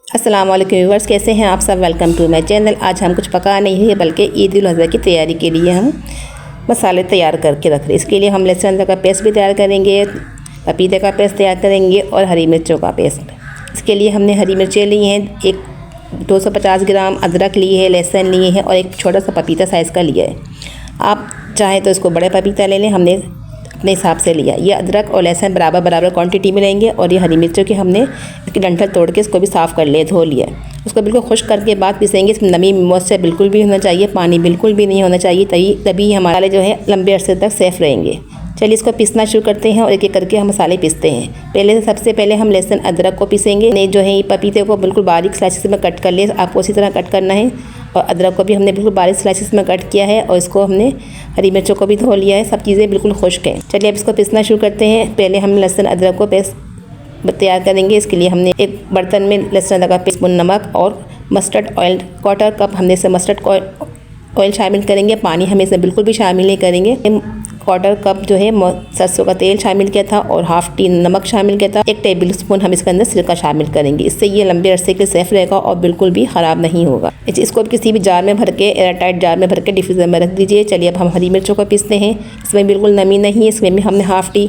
अस्सलाम वालेकुम व्यूअर्स, कैसे हैं आप सब। Welcome to my channel. आज हम कुछ पका नहीं है बल्कि ईद उल अज़हा की तैयारी के लिए हम मसाले तैयार करके रख रहे हैं। इसके लिए हम लहसुन अदरक का पेस्ट भी तैयार करेंगे, पपीते का पेस्ट तैयार करेंगे और हरी मिर्चों का पेस्ट। इसके लिए हमने हरी मिर्चें ली हैं, एक 250 ग्राम अदरक लिए है, लहसुन लिए हैं और एक छोटा सा पपीता साइज़ का लिया है। आप चाहें तो इसको बड़े पपीता ले लें, हमने अपने हिसाब से लिया। ये अदरक और लहसुन बराबर बराबर क्वांटिटी में लेंगे और ये हरी मिर्चों की हमने इसकी डंठल तोड़ के इसको भी साफ़ कर लिया, धो लिया। उसको बिल्कुल खुश्क करके बाद पीसेंगे। इसमें नमी मॉइस्चर बिल्कुल भी होना चाहिए, पानी बिल्कुल भी नहीं होना चाहिए, तभी हमारे जो है लंबे अरसे तक सेफ़ रहेंगे। चलिए इसको पीसना शुरू करते हैं और एक एक करके हम मसाले पीसते हैं। सबसे पहले हम लहसुन अदरक को पीसेंगे। ने जो है पपीते को बिल्कुल बारीक स्लाइसेस में कट कर लिए, आपको उसी तरह कट करना है। और अदरक को भी हमने बिल्कुल बारीक स्लाइसेस में कट किया है और इसको हमने हरी मिर्चों को भी धो लिया है। सब चीज़ें बिल्कुल खुश्क हैं। चलिए अब इसको पीसना शुरू करते हैं। पहले हम लहसुन अदरक को पेस्ट तैयार करेंगे। इसके लिए हमने एक बर्तन में लहसुन अदरक का स्पून नमक और मस्टर्ड ऑयल 1/4 कप हमने इसे मस्टर्ड ऑयल शामिल करेंगे। पानी हमें इसे बिल्कुल भी शामिल नहीं करेंगे। 1/4 कप जो है सरसों का तेल शामिल किया था और हाफ टी नमक शामिल किया था। 1 टेबल स्पून हम इसके अंदर सिरका शामिल करेंगे। इससे ये लंबे अरसे के सेफ रहेगा और बिल्कुल भी ख़राब नहीं होगा। इसको किसी भी जार में भर के, एयर टाइट जार में भर के डिफ्यूज़र में रख दीजिए। चलिए अब हम हरी मिर्चों को पीसते हैं। इसमें बिल्कुल नमी नहीं है। इसमें भी हमने हाफ टी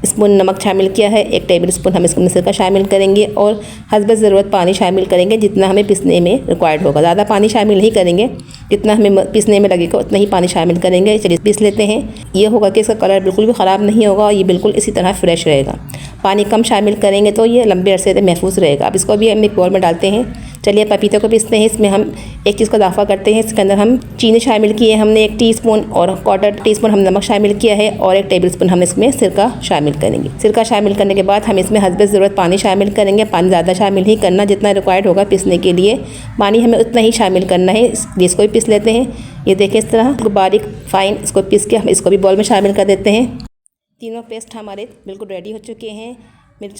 स्पून नमक शामिल किया है। 1 टेबल स्पून हम इसमें सिरका शामिल करेंगे और हस्ब ज़रूरत पानी शामिल करेंगे, जितना हमें पीसने में रिक्वायर्ड होगा। ज़्यादा पानी शामिल नहीं करेंगे, जितना हमें पीसने में लगेगा उतना ही पानी शामिल करेंगे। चलिए पीस लेते हैं। ये होगा कि इसका कलर बिल्कुल भी ख़राब नहीं होगा और ये बिल्कुल इसी तरह फ्रेश रहेगा। पानी कम शामिल करेंगे तो ये लंबे अरसे तक महफूज रहेगा। अब इसको भी हम एक बाउल में डालते हैं। चलिए पपीते को पीसते हैं। इसमें हम एक चीज़ का इजाफा करते हैं। इसके अंदर हम चीनी शामिल किए, हमने 1 टीस्पून और 1/4 टीस्पून हम नमक शामिल किया है और 1 टेबल स्पून हम इसमें सिरका शामिल करेंगे। सिरका शामिल करने के बाद हम इसमें हस्ब ज़रूरत पानी शामिल करेंगे। पानी ज़्यादा शामिल नहीं करना, जितना रिक्वायर्ड होगा पीसने के लिए पानी हमें उतना ही शामिल करना है। इसको भी पीस लेते हैं। ये देखिए इस तरह बारीक फाइन इसको पीस के हम इसको भी बॉल में शामिल कर देते हैं। तीनों पेस्ट हमारे बिल्कुल रेडी हो चुके हैं।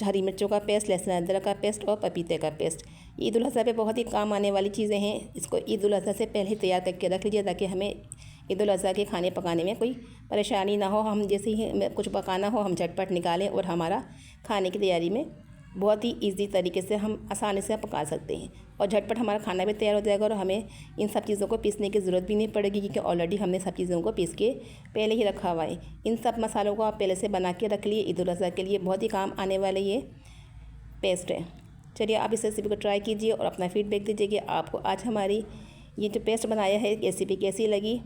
हरी मिर्चों का पेस्ट, लहसुन अदरक का पेस्ट और पपीते का पेस्ट। ईद उल अज़हा पे बहुत ही काम आने वाली चीज़ें हैं। इसको ईद उल अज़हा से पहले ही तैयार करके रख लीजिए ताकि हमें ईद उल अज़हा के खाने पकाने में कोई परेशानी ना हो। हम जैसे ही कुछ पकाना हो हम झटपट निकालें और हमारा खाने की तैयारी में बहुत ही ईजी तरीके से हम आसानी से पका सकते हैं और झटपट हमारा खाना भी तैयार हो जाएगा और हमें इन सब चीज़ों को पीसने की ज़रूरत भी नहीं पड़ेगी, क्योंकि ऑलरेडी हमने सब चीज़ों को पीस के पहले ही रखा हुआ है। इन सब मसालों को आप पहले से बना के रख लिए। ईद उल अज़हा के लिए बहुत ही काम आने वाले ये पेस्ट है। चलिए आप इस रेसिपी को ट्राई कीजिए और अपना फीडबैक दीजिए कि आपको आज हमारी ये जो पेस्ट बनाया है रेसिपी कैसी लगी।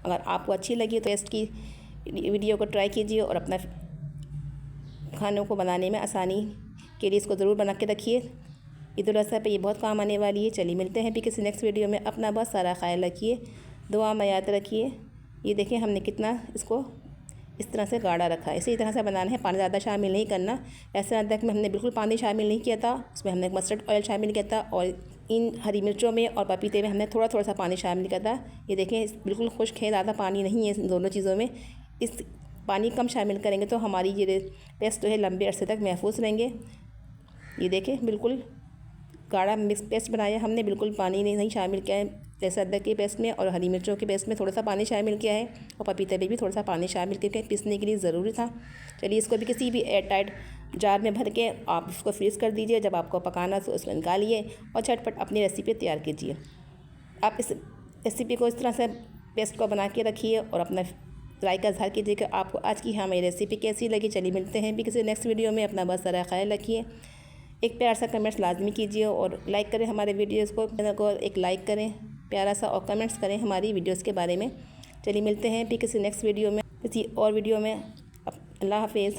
अगर आपको अच्छी लगी तो पेस्ट की वीडियो को ट्राई कीजिए और अपना खानों को बनाने में आसानी के लिए इसको ज़रूर बना के रखिए। ईद उल अज़हा पे ये बहुत काम आने वाली है। चलिए मिलते हैं भी किसी नेक्स्ट वीडियो में। अपना बहुत सारा ख्याल रखिए, दुआ में याद रखिए। ये देखें हमने कितना इसको इस तरह से गाढ़ा रखा है। इसी तरह से बनाना है, पानी ज़्यादा शामिल नहीं करना। लहसुन अदरक में हमने बिल्कुल पानी शामिल नहीं किया था, उसमें हमने मस्टर्ड ऑयल शामिल किया था और इन हरी मिर्चों में और पपीते में हमने थोड़ा थोड़ा सा पानी शामिल किया था। ये देखें बिल्कुल खुश्क है, ज़्यादा पानी नहीं है इन दोनों चीज़ों में। इस पानी कम शामिल करेंगे तो हमारी ये पेस्ट जो है लंबे अरसे तक महफूज रहेंगे। ये देखें बिल्कुल गाढ़ा मिक्स पेस्ट बनाया हमने, बिल्कुल पानी नहीं शामिल किया है। लहसुन अदरक के पेस्ट में और हरी मिर्चों के पेस्ट में थोड़ा सा पानी शामिल किया है और पपीते में भी थोड़ा सा पानी शामिल करके पीसने के लिए ज़रूरी था। चलिए इसको भी किसी भी एयर टाइट जार में भर के आप उसको फ्रीज़ कर दीजिए। जब आपको पकाना तो उसको निकालिए और झटपट अपनी रेसिपी तैयार कीजिए। आप इस रेसिपी को इस तरह से पेस्ट को बना के रखिए और अपना राय का इज़हार कीजिए कि आपको आज की हमारी रेसिपी कैसी लगी। चलिए मिलते हैं भी किसी नेक्स्ट वीडियो में। अपना बहुत सारा ख्याल रखिए। एक प्यार सा कमेंट्स लाजमी कीजिए और लाइक करें हमारे वीडियोज़ को, चैनल को एक लाइक करें प्यारा सा और कमेंट्स करें हमारी वीडियोज़ के बारे में। चलिए मिलते हैं भी किसी नेक्स्ट वीडियो में, किसी और वीडियो में। अल्लाह हाफिज़।